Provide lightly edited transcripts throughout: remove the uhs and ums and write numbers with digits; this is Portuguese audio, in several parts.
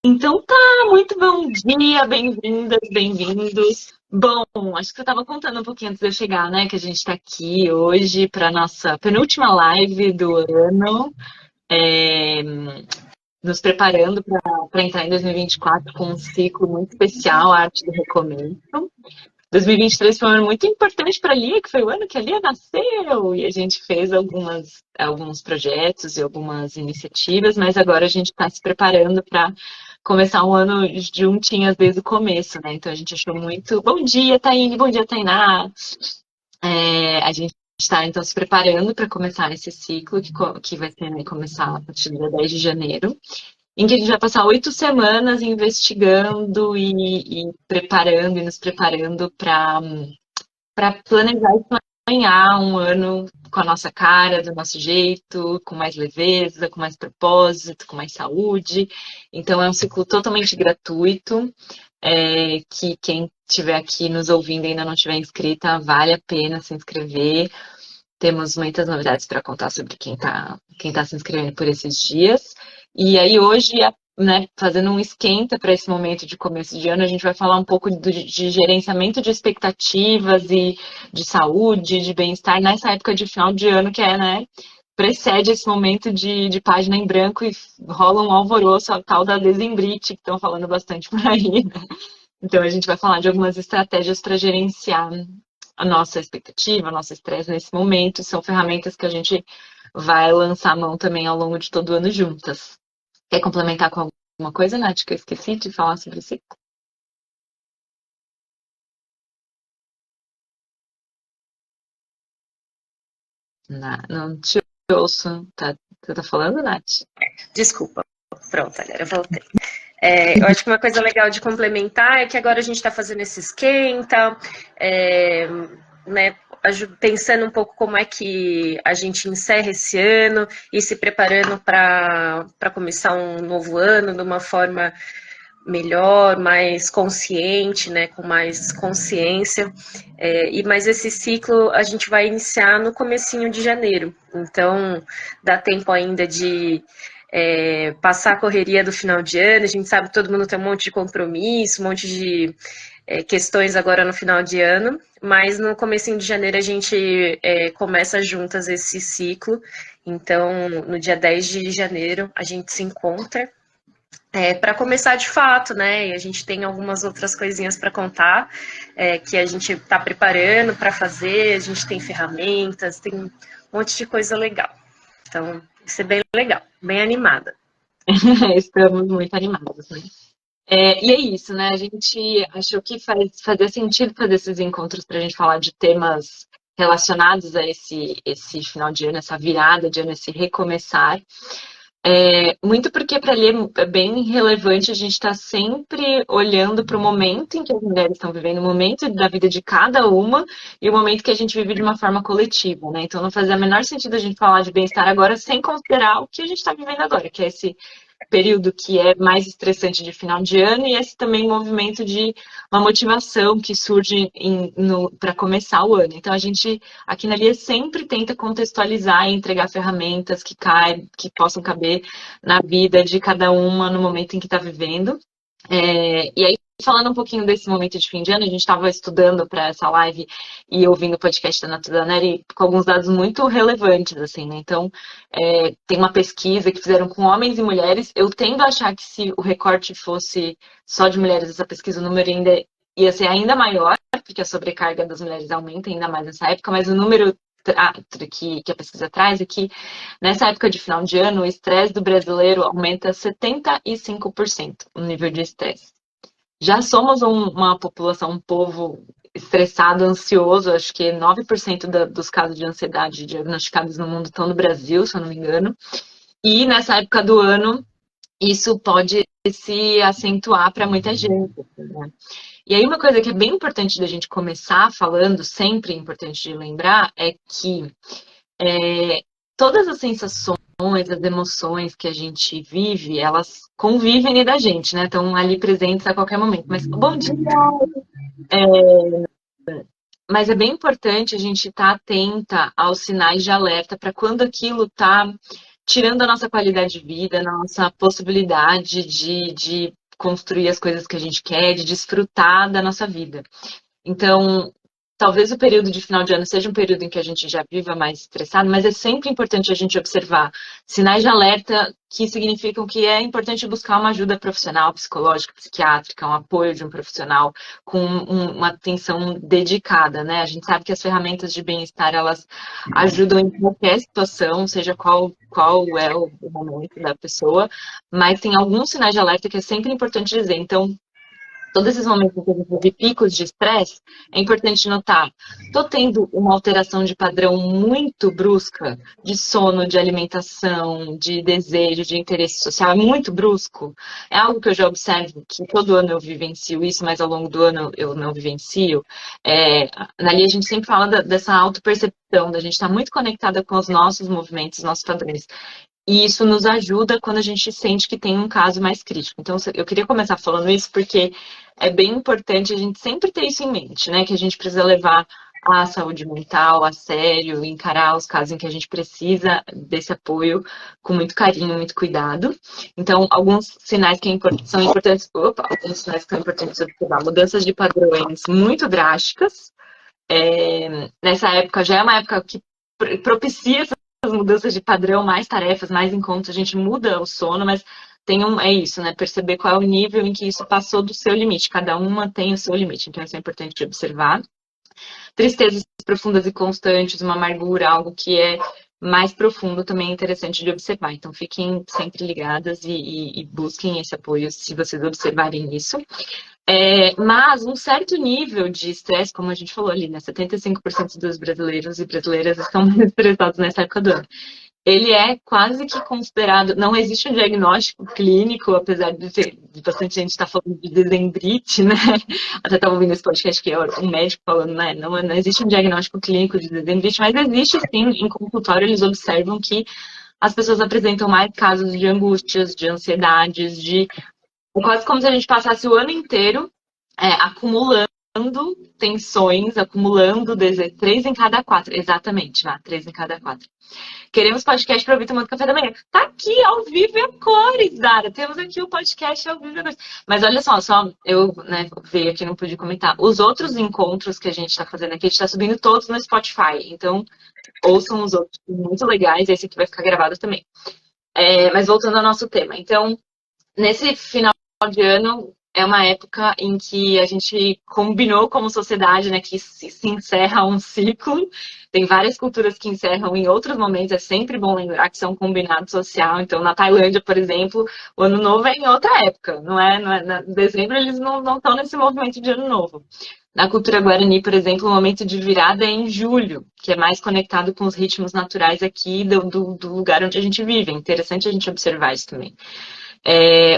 Então tá, muito bom dia, bem-vindas, bem-vindos. Bom, acho que você estava contando um pouquinho antes de eu chegar, né? Que a gente está aqui hoje para nossa penúltima live do ano, é, nos preparando para entrar em 2024 com um ciclo muito especial, a Arte do Recomeço. 2023 foi um ano muito importante para a Lia, que foi o ano que a Lia nasceu, e a gente fez alguns projetos e algumas iniciativas, mas agora a gente está se preparando para começar um ano juntinhas desde o começo, né? Então a gente achou muito. Bom dia, Taine, bom dia, Tainá. A gente está então se preparando para começar esse ciclo que vai ser, né, começar a partir do dia 10 de janeiro, em que a gente vai passar 8 semanas investigando e preparando e nos preparando para planejar e sonhar um ano com a nossa cara, do nosso jeito, com mais leveza, com mais propósito, com mais saúde. Então é um ciclo totalmente gratuito, que quem estiver aqui nos ouvindo e ainda não estiver inscrita, vale a pena se inscrever. Temos muitas novidades para contar sobre quem tá se inscrevendo por esses dias. E aí hoje, né, fazendo um esquenta para esse momento de começo de ano, a gente vai falar um pouco de gerenciamento de expectativas e de saúde, de bem-estar nessa época de final de ano que é, né, precede esse momento de página em branco e rola um alvoroço, a tal da dezembrite, que estão falando bastante por aí, né? Então a gente vai falar de algumas estratégias para gerenciar a nossa expectativa, o nosso estresse nesse momento. São ferramentas que a gente vai lançar a mão também ao longo de todo o ano juntas. Quer complementar com alguma coisa, Nath, que eu esqueci de falar sobre isso? Não te ouço. Você tá falando, Nath? Desculpa. Pronto, agora eu voltei. Eu acho que uma coisa legal de complementar é que agora a gente está fazendo esse esquenta, é, né, pensando um pouco como é que a gente encerra esse ano e se preparando para começar um novo ano de uma forma melhor, mais consciente, né, com mais consciência. Mas esse ciclo a gente vai iniciar no comecinho de janeiro. Então dá tempo ainda de passar a correria do final de ano. A gente sabe que todo mundo tem um monte de compromisso, um monte de questões agora no final de ano, mas no comecinho de janeiro a gente começa juntas esse ciclo. Então, no dia 10 de janeiro, a gente se encontra para começar de fato, né? E a gente tem algumas outras coisinhas para contar que a gente está preparando para fazer, a gente tem ferramentas, tem um monte de coisa legal. Então, isso é bem legal, bem animada. Estamos muito animados, né? E é isso, né? A gente achou que fazia sentido fazer esses encontros para a gente falar de temas relacionados a esse final de ano, essa virada de ano, esse recomeçar. Muito porque para ele é bem relevante a gente estar sempre olhando para o momento em que as mulheres estão vivendo, o momento da vida de cada uma e o momento que a gente vive de uma forma coletiva, né? Então não fazia o menor sentido a gente falar de bem-estar agora sem considerar o que a gente está vivendo agora, que é esse período que é mais estressante de final de ano e esse também movimento de uma motivação que surge para começar o ano. Então a gente aqui na Lia sempre tenta contextualizar e entregar ferramentas que possam caber na vida de cada uma no momento em que está vivendo. E aí, falando um pouquinho desse momento de fim de ano, a gente estava estudando para essa live e ouvindo o podcast da Natura Neri com alguns dados muito relevantes, assim, né? Então, tem uma pesquisa que fizeram com homens e mulheres. Eu tendo a achar que se o recorte fosse só de mulheres, essa pesquisa, o número ainda ia ser ainda maior, porque a sobrecarga das mulheres aumenta ainda mais nessa época, mas o número que a pesquisa traz é que nessa época de final de ano, o estresse do brasileiro aumenta 75% o nível de estresse. Já somos uma população, um povo estressado, ansioso. Acho que 9% dos casos de ansiedade diagnosticados no mundo estão no Brasil, se eu não me engano. E nessa época do ano, isso pode se acentuar para muita gente. Né? E aí, uma coisa que é bem importante da gente começar falando, sempre importante de lembrar, é que todas as sensações, as emoções que a gente vive, elas convivem da gente, né? Estão ali presentes a qualquer momento. Mas, bom dia! Mas é bem importante a gente estar atenta aos sinais de alerta para quando aquilo está tirando a nossa qualidade de vida, a nossa possibilidade de construir as coisas que a gente quer, de desfrutar da nossa vida. Então, talvez o período de final de ano seja um período em que a gente já viva mais estressado, mas é sempre importante a gente observar sinais de alerta que significam que é importante buscar uma ajuda profissional, psicológica, psiquiátrica, um apoio de um profissional com uma atenção dedicada, né? A gente sabe que as ferramentas de bem-estar, elas ajudam em qualquer situação, seja qual é o momento da pessoa, mas tem alguns sinais de alerta que é sempre importante dizer. Então, todos esses momentos em que a gente vive picos de estresse, é importante notar. Estou tendo uma alteração de padrão muito brusca, de sono, de alimentação, de desejo, de interesse social, é muito brusco. É algo que eu já observo, que todo ano eu vivencio isso, mas ao longo do ano eu não vivencio. Ali a gente sempre fala dessa autopercepção, da gente estar muito conectada com os nossos movimentos, nossos padrões. E isso nos ajuda quando a gente sente que tem um caso mais crítico. Então, eu queria começar falando isso porque é bem importante a gente sempre ter isso em mente, né? Que a gente precisa levar a saúde mental a sério, encarar os casos em que a gente precisa desse apoio com muito carinho, muito cuidado. Então, alguns sinais que são importantes, alguns sinais que são importantes observar. Mudanças de padrões muito drásticas. Nessa época, já é uma época que propicia as mudanças de padrão, mais tarefas, mais encontros, a gente muda o sono, mas é isso, né? Perceber qual é o nível em que isso passou do seu limite. Cada uma tem o seu limite, então isso é importante de observar. Tristezas profundas e constantes, uma amargura, algo que é mais profundo também é interessante de observar. Então fiquem sempre ligadas e busquem esse apoio se vocês observarem isso. Mas um certo nível de estresse, como a gente falou ali, né? 75% dos brasileiros e brasileiras estão mais estressados nessa época do ano. Ele é quase que considerado, não existe um diagnóstico clínico, apesar de bastante gente estar falando de dezembrite, né? Até estava ouvindo esse podcast que é um médico falando, né? Não existe um diagnóstico clínico de dezembrite, mas existe sim, em consultório eles observam que as pessoas apresentam mais casos de angústias, de ansiedades, é quase como se a gente passasse o ano inteiro acumulando tensões, acumulando 3 em cada 4. Exatamente, 3 em cada 4. Queremos podcast para ouvir tomando café da manhã. Tá aqui ao vivo e a cores, Dara. Temos aqui o podcast ao vivo e a cores. Mas olha só eu veio aqui, não pude comentar. Os outros encontros que a gente está fazendo aqui, a gente está subindo todos no Spotify. Então, ouçam os outros, muito legais. Esse aqui vai ficar gravado também. Mas voltando ao nosso tema. Então, nesse final de ano, é uma época em que a gente combinou como sociedade, né, que se encerra um ciclo. Tem várias culturas que encerram em outros momentos, é sempre bom lembrar que são combinado social. Então, na Tailândia, por exemplo, o Ano Novo é em outra época, não é em dezembro eles não estão nesse movimento de Ano Novo. Na cultura guarani, por exemplo, o momento de virada é em julho, que é mais conectado com os ritmos naturais aqui do lugar onde a gente vive. É interessante a gente observar isso também.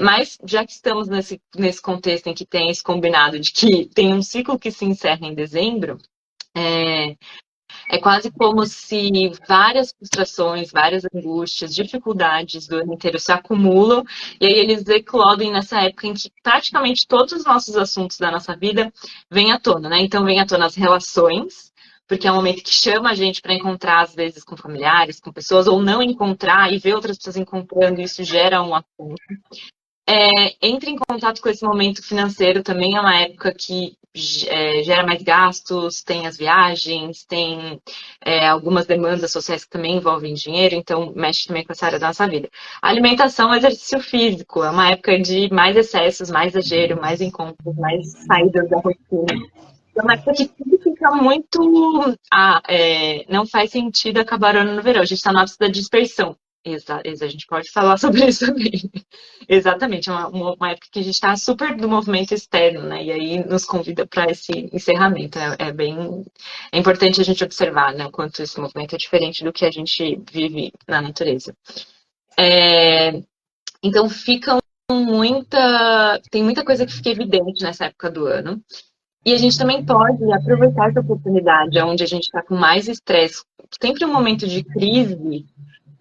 Mas, já que estamos nesse contexto em que tem esse combinado de que tem um ciclo que se encerra em dezembro, é quase como se várias frustrações, várias angústias, dificuldades do ano inteiro se acumulam, e aí eles eclodem nessa época em que praticamente todos os nossos assuntos da nossa vida vêm à tona, né? Então, vem à tona as relações, porque é um momento que chama a gente para encontrar, às vezes, com familiares, com pessoas, ou não encontrar e ver outras pessoas encontrando, e isso gera um assunto. Entre em contato com esse momento financeiro, também é uma época que gera mais gastos, tem as viagens, tem algumas demandas sociais que também envolvem dinheiro, então mexe também com essa área da nossa vida. A alimentação, exercício físico, é uma época de mais excessos, mais exagero, mais encontros, mais saídas da rotina. É uma época que tudo fica muito... não faz sentido acabar o ano no verão. A gente está na ápice da dispersão. A gente pode falar sobre isso também. Exatamente, é uma época que a gente está super do movimento externo, né? E aí nos convida para esse encerramento. É importante a gente observar, né? O quanto esse movimento é diferente do que a gente vive na natureza. Então tem muita coisa que fica evidente nessa época do ano. E a gente também pode aproveitar essa oportunidade, onde a gente está com mais estresse. Sempre um momento de crise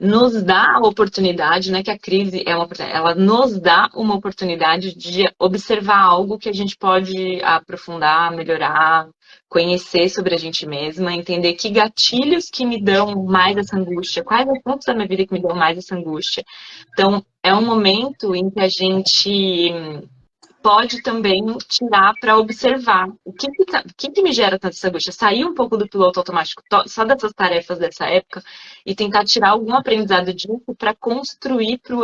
nos dá a oportunidade, né, que a crise é uma oportunidade, ela nos dá uma oportunidade de observar algo que a gente pode aprofundar, melhorar, conhecer sobre a gente mesma, entender que gatilhos que me dão mais essa angústia, quais os pontos da minha vida que me dão mais essa angústia. Então, é um momento em que a gente pode também tirar para observar o que me gera tanta essa angústia. Sair um pouco do piloto automático só dessas tarefas dessa época e tentar tirar algum aprendizado disso para construir para o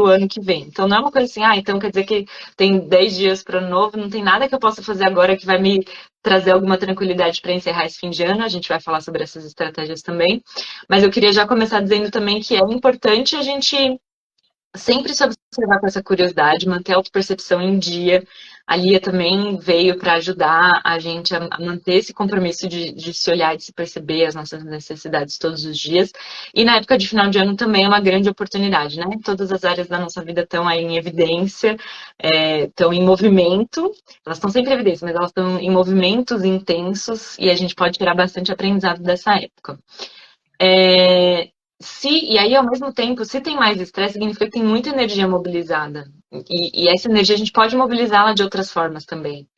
ano que vem. Então não é uma coisa assim, então quer dizer que tem 10 dias para o ano novo, não tem nada que eu possa fazer agora que vai me trazer alguma tranquilidade para encerrar esse fim de ano. A gente vai falar sobre essas estratégias também. Mas eu queria já começar dizendo também que é importante a gente sempre se observar com essa curiosidade, manter a autopercepção em dia. A Lia também veio para ajudar a gente a manter esse compromisso de se olhar, de se perceber as nossas necessidades todos os dias. E na época de final de ano também é uma grande oportunidade, né? Todas as áreas da nossa vida estão aí em evidência, estão em movimento. Elas estão sempre em evidência, mas elas estão em movimentos intensos e a gente pode tirar bastante aprendizado dessa época. E aí, ao mesmo tempo, se tem mais estresse, significa que tem muita energia mobilizada. E essa energia a gente pode mobilizá-la de outras formas também.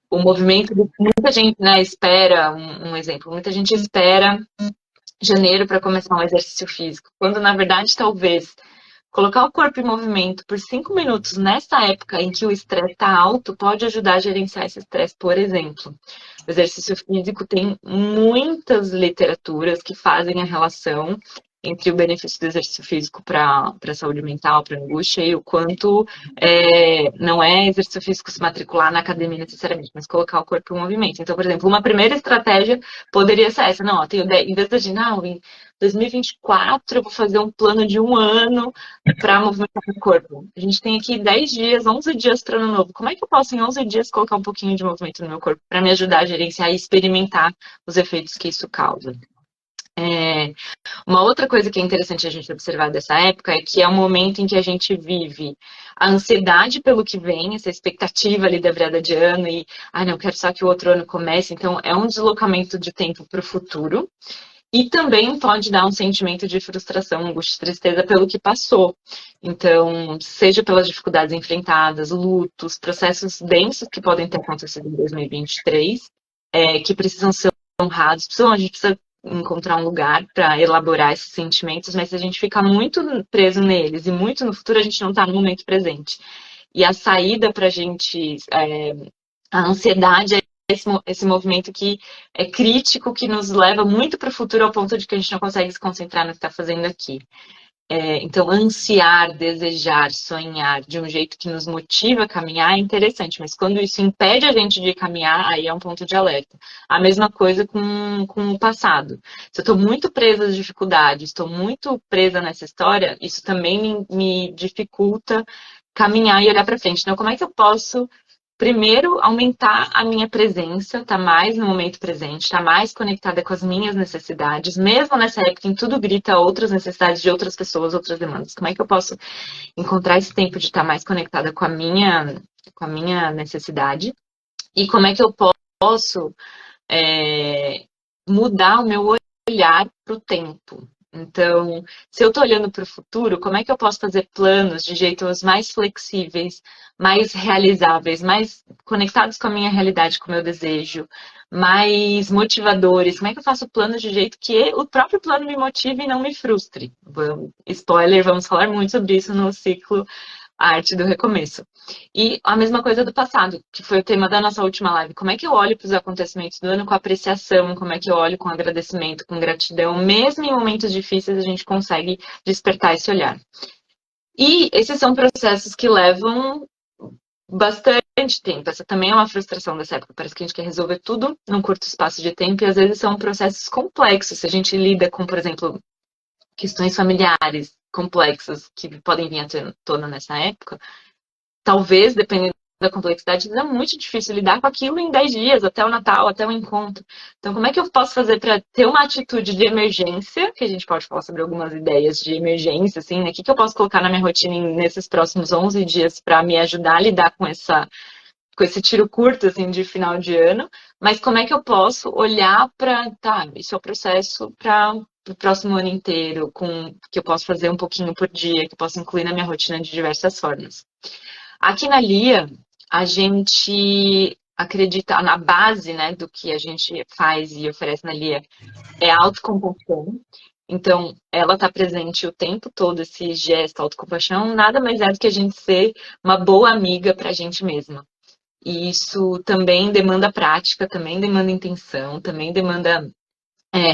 O movimento, muita gente, né, espera, um exemplo, muita gente espera janeiro para começar um exercício físico, quando na verdade talvez colocar o corpo em movimento por 5 minutos nessa época em que o estresse está alto pode ajudar a gerenciar esse estresse, por exemplo. O exercício físico tem muitas literaturas que fazem a relação entre o benefício do exercício físico para a saúde mental, para a angústia, e o quanto não é exercício físico se matricular na academia necessariamente, mas colocar o corpo em movimento. Então, por exemplo, uma primeira estratégia poderia ser essa. Não, em vez de em 2024 eu vou fazer um plano de 1 ano para movimentar o corpo. A gente tem aqui 10 dias, 11 dias para o ano novo. Como é que eu posso, em 11 dias, colocar um pouquinho de movimento no meu corpo para me ajudar a gerenciar e experimentar os efeitos que isso causa? Uma outra coisa que é interessante a gente observar dessa época é que é um momento em que a gente vive a ansiedade pelo que vem, essa expectativa ali da virada de ano e, não, quero só que o outro ano comece. Então, é um deslocamento de tempo para o futuro. E também pode dar um sentimento de frustração, angústia, tristeza pelo que passou. Então, seja pelas dificuldades enfrentadas, lutos, processos densos que podem ter acontecido em 2023, que precisam ser honrados, a gente precisa encontrar um lugar para elaborar esses sentimentos, mas se a gente fica muito preso neles e muito no futuro, a gente não está no momento presente. E a saída para a gente, a ansiedade é esse movimento que é crítico, que nos leva muito para o futuro ao ponto de que a gente não consegue se concentrar no que está fazendo aqui. Então, ansiar, desejar, sonhar de um jeito que nos motiva a caminhar é interessante, mas quando isso impede a gente de caminhar, aí é um ponto de alerta. A mesma coisa com o passado. Se eu estou muito presa às dificuldades, estou muito presa nessa história, isso também me dificulta caminhar e olhar para frente. Então, como é que eu posso primeiro, aumentar a minha presença, estar mais no momento presente, estar mais conectada com as minhas necessidades, mesmo nessa época em tudo grita outras necessidades de outras pessoas, outras demandas. Como é que eu posso encontrar esse tempo de estar mais conectada com a minha necessidade? E como é que eu posso mudar o meu olhar para o tempo? Então, se eu estou olhando para o futuro, como é que eu posso fazer planos de jeitos mais flexíveis, mais realizáveis, mais conectados com a minha realidade, com o meu desejo, mais motivadores? Como é que eu faço planos de jeito que o próprio plano me motive e não me frustre? Spoiler, vamos falar muito sobre isso no ciclo A Arte do Recomeço. E a mesma coisa do passado, que foi o tema da nossa última live. Como é que eu olho para os acontecimentos do ano com apreciação? Como é que eu olho com agradecimento, com gratidão? Mesmo em momentos difíceis, a gente consegue despertar esse olhar. E esses são processos que levam bastante tempo. Essa também é uma frustração dessa época. Parece que a gente quer resolver tudo num curto espaço de tempo e às vezes são processos complexos. Se a gente lida com, por exemplo, questões familiares complexas que podem vir à tona nessa época, talvez, dependendo da complexidade, é muito difícil lidar com aquilo em 10 dias, até o Natal, até o encontro. Então, como é que eu posso fazer para ter uma atitude de emergência, que a gente pode falar sobre algumas ideias de emergência, assim, né? O que eu posso colocar na minha rotina nesses próximos 11 dias para me ajudar a lidar com com esse tiro curto, assim, de final de ano, mas como é que eu posso olhar para, tá, isso é o processo para o próximo ano inteiro, que eu posso fazer um pouquinho por dia, que eu posso incluir na minha rotina de diversas formas. Aqui na Lia, a gente acredita, na base, né, do que a gente faz e oferece na Lia, é a autocompaixão. Então, ela está presente o tempo todo, esse gesto, autocompaixão, nada mais é do que a gente ser uma boa amiga para a gente mesma. E isso também demanda prática, também demanda intenção, também demanda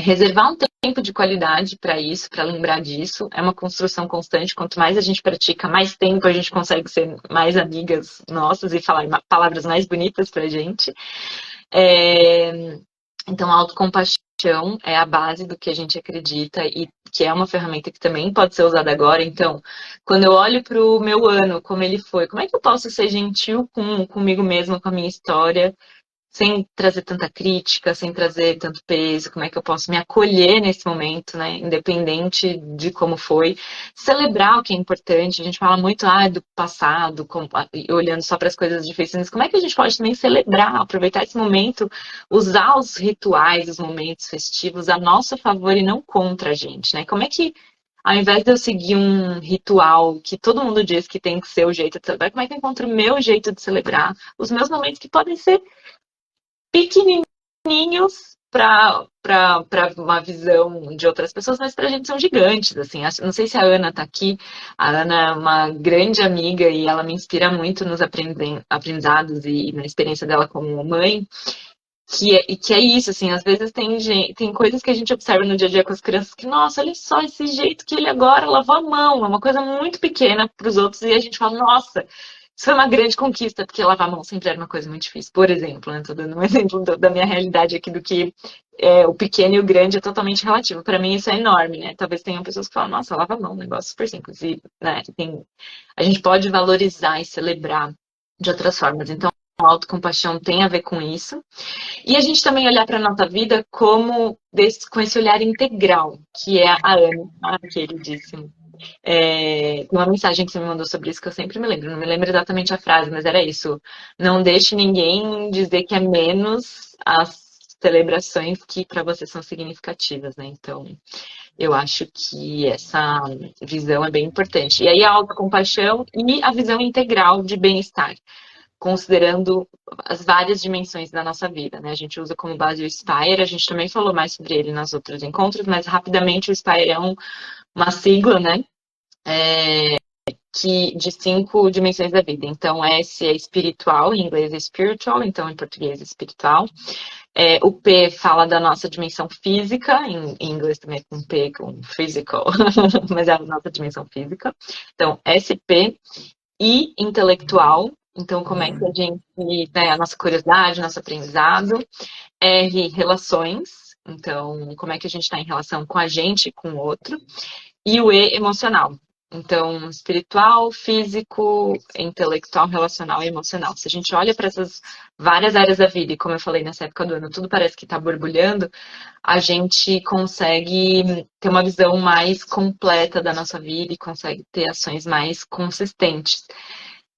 reservar um tempo de qualidade para isso, para lembrar disso. É uma construção constante. Quanto mais a gente pratica, mais tempo a gente consegue ser mais amigas nossas e falar palavras mais bonitas para a gente. Então, a autocompaixão é a base do que a gente acredita e que é uma ferramenta que também pode ser usada agora. Então, quando eu olho para o meu ano, como ele foi, como é que eu posso ser gentil comigo mesma, com a minha história, sem trazer tanta crítica, sem trazer tanto peso, como é que eu posso me acolher nesse momento, né? Independente de como foi. Celebrar o que é importante. A gente fala muito do passado, olhando só para as coisas difíceis, mas como é que a gente pode também celebrar, aproveitar esse momento, usar os rituais, os momentos festivos a nosso favor e não contra a gente, né? Como é que ao invés de eu seguir um ritual que todo mundo diz que tem que ser o jeito de celebrar, como é que eu encontro o meu jeito de celebrar os meus momentos que podem ser pequenininhos para uma visão de outras pessoas, mas para a gente são gigantes, assim. Não sei se a Ana está aqui. A Ana é uma grande amiga e ela me inspira muito nos aprendizados e na experiência dela como mãe. Que é isso, assim, às vezes tem coisas que a gente observa no dia a dia com as crianças que, nossa, olha só esse jeito que ele agora lavou a mão, é uma coisa muito pequena para os outros, e a gente fala, nossa, isso foi uma grande conquista, porque lavar a mão sempre era uma coisa muito difícil. Por exemplo, né, tô dando um exemplo da minha realidade aqui do que o pequeno e o grande é totalmente relativo. Para mim isso é enorme, né? Talvez tenham pessoas que falam, nossa, lava a mão, um negócio super simples. E, né, a gente pode valorizar e celebrar de outras formas. Então, a autocompaixão tem a ver com isso. E a gente também olhar para a nossa vida com esse olhar integral, que é a Ana, queridíssima. Uma mensagem que você me mandou sobre isso que eu sempre me lembro. Não me lembro exatamente a frase, mas era isso. Não deixe ninguém dizer que é menos as celebrações que para você são significativas, né? Então, eu acho que essa visão é bem importante. E aí a autocompaixão e a visão integral de bem-estar, considerando as várias dimensões da nossa vida, né? A gente usa como base o Spire, a gente também falou mais sobre ele nos outros encontros, mas rapidamente o Spire é uma sigla, né? De 5 dimensões da vida. Então, S é espiritual, em inglês é spiritual, então em português é espiritual. O P fala da nossa dimensão física, em inglês também é com P, com physical, mas é a nossa dimensão física. Então, SP. I, intelectual. Então, como é que a gente, né, a nossa curiosidade, nosso aprendizado. R, relações. Então, como é que a gente está em relação com a gente e com o outro. E o E, emocional. Então, espiritual, físico, intelectual, relacional e emocional. Se a gente olha para essas várias áreas da vida, e como eu falei nessa época do ano, tudo parece que está borbulhando, a gente consegue ter uma visão mais completa da nossa vida e consegue ter ações mais consistentes.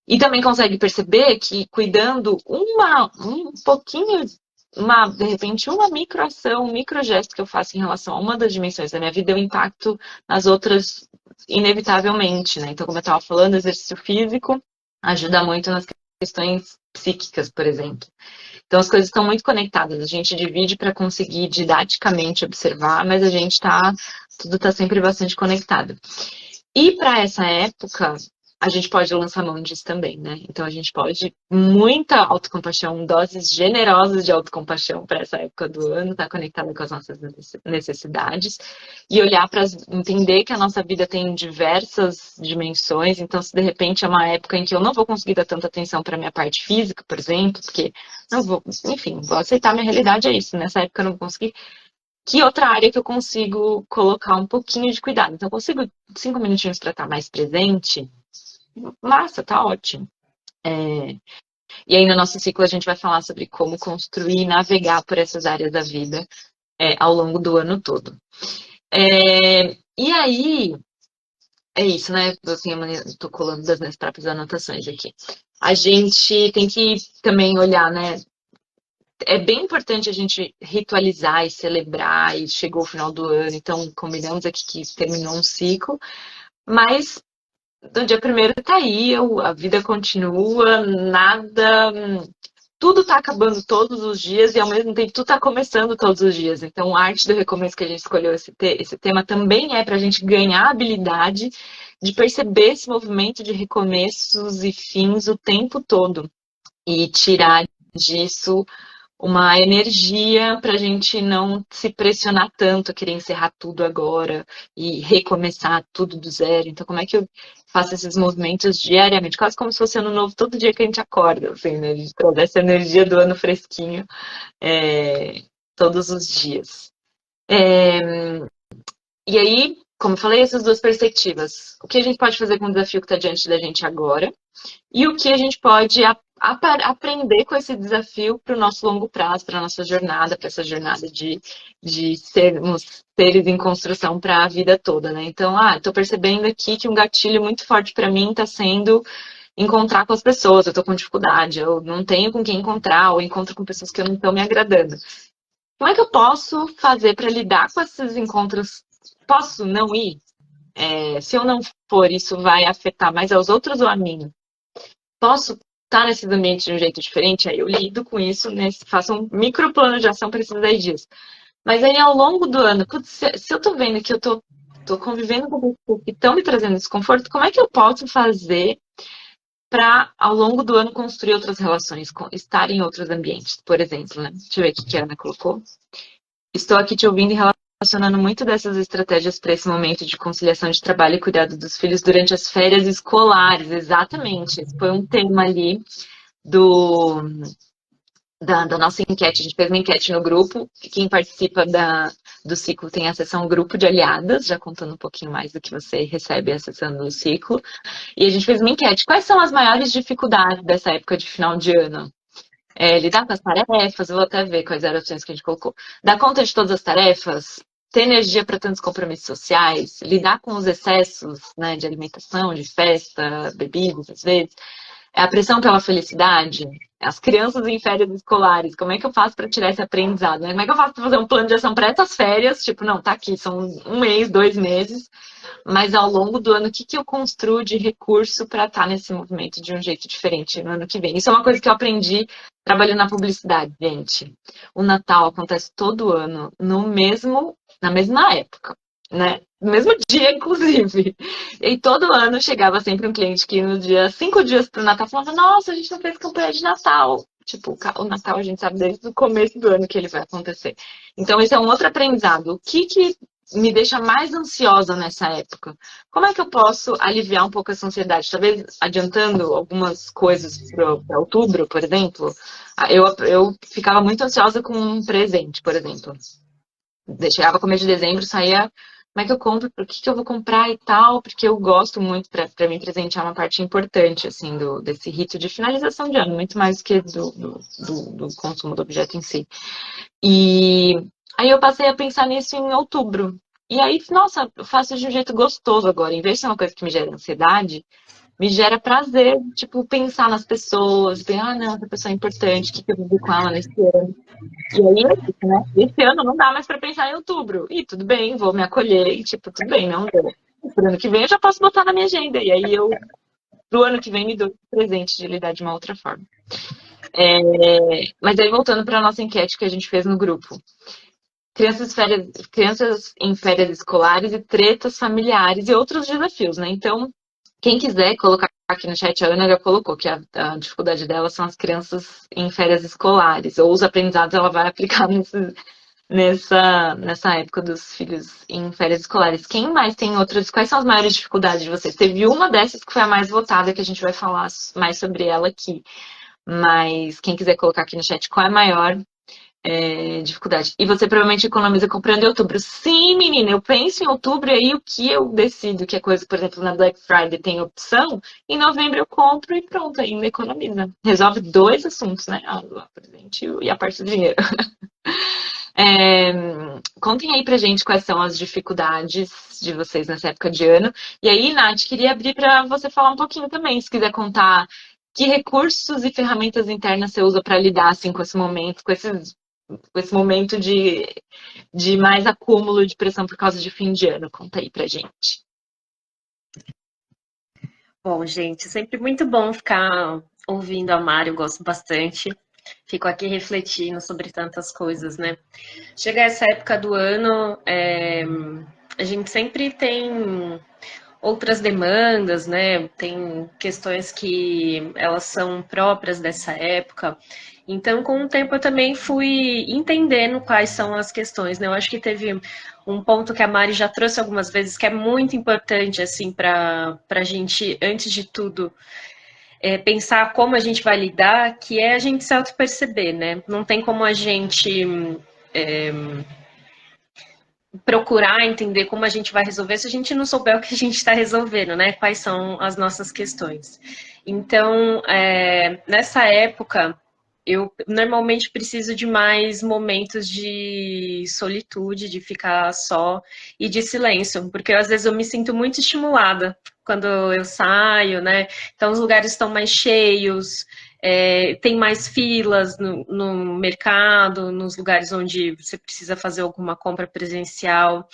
E também consegue perceber que cuidando um pouquinho, de repente, uma microação, um microgesto que eu faço em relação a uma das dimensões da minha vida, eu impacto nas outras inevitavelmente, né? Então, como eu estava falando, exercício físico ajuda muito nas questões psíquicas, por exemplo. Então, as coisas estão muito conectadas. A gente divide para conseguir didaticamente observar, mas tudo está sempre bastante conectado. E para essa época, a gente pode lançar mão disso também, né? Então a gente pode muita autocompaixão, doses generosas de autocompaixão para essa época do ano, tá conectada com as nossas necessidades e olhar para entender que a nossa vida tem diversas dimensões. Então, se de repente é uma época em que eu não vou conseguir dar tanta atenção para minha parte física, por exemplo, porque não vou, enfim, vou aceitar minha realidade, é isso. Nessa época eu não vou conseguir. Que outra área que eu consigo colocar um pouquinho de cuidado? Então, eu consigo 5 minutinhos para estar mais presente? Massa, tá ótimo. E aí, no nosso ciclo, a gente vai falar sobre como construir e navegar por essas áreas da vida ao longo do ano todo. E aí, é isso, né? Assim, estou colando das minhas próprias anotações aqui. a gente tem que também olhar, né? É bem importante a gente ritualizar e celebrar, e chegou o final do ano, então combinamos aqui que terminou um ciclo, mas do dia primeiro tá aí, a vida continua, nada, tudo tá acabando todos os dias e ao mesmo tempo tudo tá começando todos os dias. Então, a arte do recomeço que a gente escolheu esse tema também é para a gente ganhar a habilidade de perceber esse movimento de recomeços e fins o tempo todo e tirar disso uma energia para a gente não se pressionar tanto a querer encerrar tudo agora e recomeçar tudo do zero. Então, como é que eu faço esses movimentos diariamente? Quase como se fosse ano novo todo dia que a gente acorda, assim, né? A gente traz essa energia do ano fresquinho todos os dias. E aí, como eu falei, essas duas perspectivas. O que a gente pode fazer com o desafio que está diante da gente agora e o que a gente pode aprender com esse desafio para o nosso longo prazo, para a nossa jornada, para essa jornada de sermos seres em construção para a vida toda, né? Então, estou percebendo aqui que um gatilho muito forte para mim está sendo encontrar com as pessoas, eu estou com dificuldade, eu não tenho com quem encontrar, ou encontro com pessoas que não estão me agradando. Como é que eu posso fazer para lidar com esses encontros? Posso não ir? Se eu não for, isso vai afetar mais aos outros ou a mim? Posso estar nesses ambientes de um jeito diferente? Aí eu lido com isso, faço um micro plano de ação para esses 10 dias. Mas aí ao longo do ano, se eu tô vendo que eu tô convivendo com pessoas que estão me trazendo desconforto, como é que eu posso fazer para, ao longo do ano, construir outras relações, estar em outros ambientes, por exemplo, né? Deixa eu ver o que a Ana colocou. Estou aqui te ouvindo e relacionando muito dessas estratégias para esse momento de conciliação de trabalho e cuidado dos filhos durante as férias escolares. Exatamente. Esse foi um tema ali da nossa enquete. A gente fez uma enquete no grupo. Quem participa do ciclo tem acesso a um grupo de aliadas, já contando um pouquinho mais do que você recebe acessando o ciclo. E a gente fez uma enquete. Quais são as maiores dificuldades dessa época de final de ano? Lidar com as tarefas, eu vou até ver quais eram as opções que a gente colocou. Dar conta de todas as tarefas, ter energia para tantos compromissos sociais, lidar com os excessos, né, de alimentação, de festa, bebidas, às vezes. A pressão pela felicidade, as crianças em férias escolares, como é que eu faço para tirar esse aprendizado? Né? Como é que eu faço para fazer um plano de ação para essas férias? Tipo, não, tá aqui, são 1 mês, 2 meses, mas ao longo do ano, o que eu construo de recurso para estar nesse movimento de um jeito diferente no ano que vem? Isso é uma coisa que eu aprendi trabalhando na publicidade, gente. O Natal acontece todo ano, na mesma época, né? No mesmo dia, inclusive. E todo ano chegava sempre um cliente que no dia, 5 dias para o Natal, falava: nossa, a gente não fez campanha de Natal. Tipo, o Natal a gente sabe desde o começo do ano que ele vai acontecer. Então, esse é um outro aprendizado. O que me deixa mais ansiosa nessa época? Como é que eu posso aliviar um pouco essa ansiedade? Talvez adiantando algumas coisas para outubro, por exemplo. Eu ficava muito ansiosa com um presente, por exemplo. Chegava começo de dezembro, saía, como é que eu compro, o que eu vou comprar e tal, porque eu gosto muito, para mim presentear uma parte importante, assim, desse rito de finalização de ano, muito mais do que do consumo do objeto em si. E aí eu passei a pensar nisso em outubro. E aí, nossa, eu faço de um jeito gostoso agora. Em vez de ser uma coisa que me gera ansiedade, me gera prazer, tipo, pensar nas pessoas, não, essa pessoa é importante, o que eu vou ver com ela nesse ano? E aí é isso, né? Esse ano não dá mais pra pensar em outubro. E tudo bem, vou me acolher, e tipo, tudo bem, não deu. Pro ano que vem eu já posso botar na minha agenda. E aí pro ano que vem, me dou presente de lidar de uma outra forma. Mas aí, voltando para a nossa enquete que a gente fez no grupo. Crianças em férias escolares e tretas familiares e outros desafios, né? Então, quem quiser colocar aqui no chat, a Ana já colocou que a dificuldade dela são as crianças em férias escolares, ou os aprendizados ela vai aplicar nessa época dos filhos em férias escolares. Quem mais tem outras? Quais são as maiores dificuldades de vocês? Teve uma dessas que foi a mais votada, que a gente vai falar mais sobre ela aqui. Mas quem quiser colocar aqui no chat, qual é a maior dificuldade? E você provavelmente economiza comprando em outubro. Sim, menina, eu penso em outubro e aí o que eu decido que é coisa, por exemplo, na Black Friday tem opção, em novembro eu compro e pronto, ainda economiza. Resolve 2 assuntos, né? O presente e a parte do dinheiro. Contem aí pra gente quais são as dificuldades de vocês nessa época de ano. E aí, Nath, queria abrir para você falar um pouquinho também, se quiser contar que recursos e ferramentas internas você usa para lidar assim, com esse momento, com esse momento de mais acúmulo de pressão por causa de fim de ano? Conta aí pra gente. Bom, gente, sempre muito bom ficar ouvindo a Mari, eu gosto bastante. Fico aqui refletindo sobre tantas coisas, né? Chega essa época do ano, a gente sempre tem outras demandas, né? Tem questões que elas são próprias dessa época. Então, com o tempo, eu também fui entendendo quais são as questões, né? Eu acho que teve um ponto que a Mari já trouxe algumas vezes que é muito importante, assim, para a gente, antes de tudo, pensar como a gente vai lidar, que é a gente se auto-perceber, né? Não tem como a gente procurar entender como a gente vai resolver se a gente não souber o que a gente está resolvendo, né? Quais são as nossas questões. Então, nessa época, eu normalmente preciso de mais momentos de solitude, de ficar só e de silêncio, porque às vezes eu me sinto muito estimulada quando eu saio, né? Então os lugares estão mais cheios, tem mais filas no mercado, nos lugares onde você precisa fazer alguma compra presencial.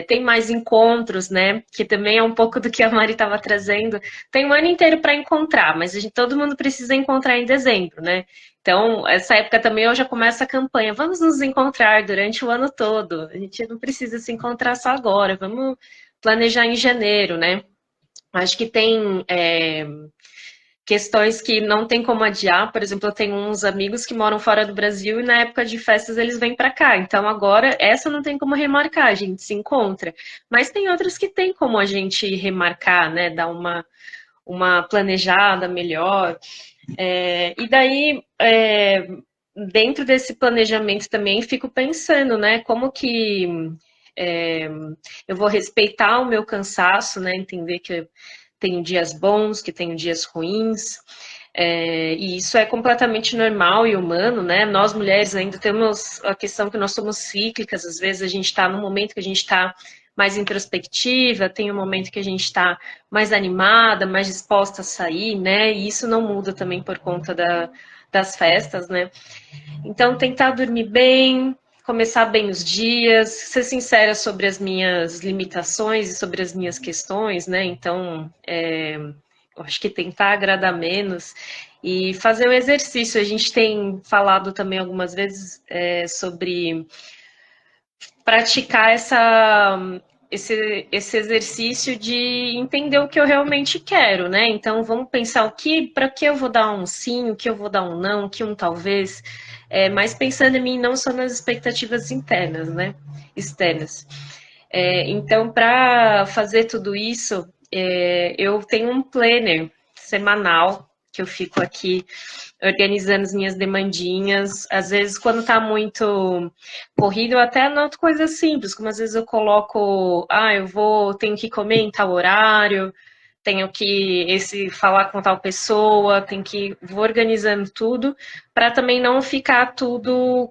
Tem mais encontros, né? Que também é um pouco do que a Mari estava trazendo. Tem um ano inteiro para encontrar, mas todo mundo precisa encontrar em dezembro, né? Então, essa época também eu já começo a campanha. Vamos nos encontrar durante o ano todo. A gente não precisa se encontrar só agora. Vamos planejar em janeiro, né? Acho que tem questões que não tem como adiar. Por exemplo, eu tenho uns amigos que moram fora do Brasil e na época de festas eles vêm para cá. Então agora essa não tem como remarcar, a gente se encontra. Mas tem outras que tem como a gente remarcar, né? Dar uma planejada melhor. E daí, dentro desse planejamento também, fico pensando, né? Como que eu vou respeitar o meu cansaço, né? Entender que eu tenho dias bons, que tenho dias ruins. E isso é completamente normal e humano, né? Nós mulheres ainda temos a questão que nós somos cíclicas, às vezes a gente está no momento que a gente está mais introspectiva, tem um momento que a gente está mais animada, mais disposta a sair, né? E isso não muda também por conta das festas, né? Então, tentar dormir bem, começar bem os dias, ser sincera sobre as minhas limitações e sobre as minhas questões, né? Então, eu acho que tentar agradar menos e fazer o exercício. A gente tem falado também algumas vezes sobre praticar esse exercício de entender o que eu realmente quero, né? Então vamos pensar para que eu vou dar um sim, o que eu vou dar um não, o que um talvez, mas pensando em mim não só nas expectativas internas, né? Externas. Então, para fazer tudo isso, eu tenho um planner semanal que eu fico aqui organizando as minhas demandinhas. Às vezes, quando está muito corrido, eu até anoto coisas simples, como às vezes eu coloco, tenho que comer em tal horário, tenho que falar com tal pessoa, vou organizando tudo, para também não ficar tudo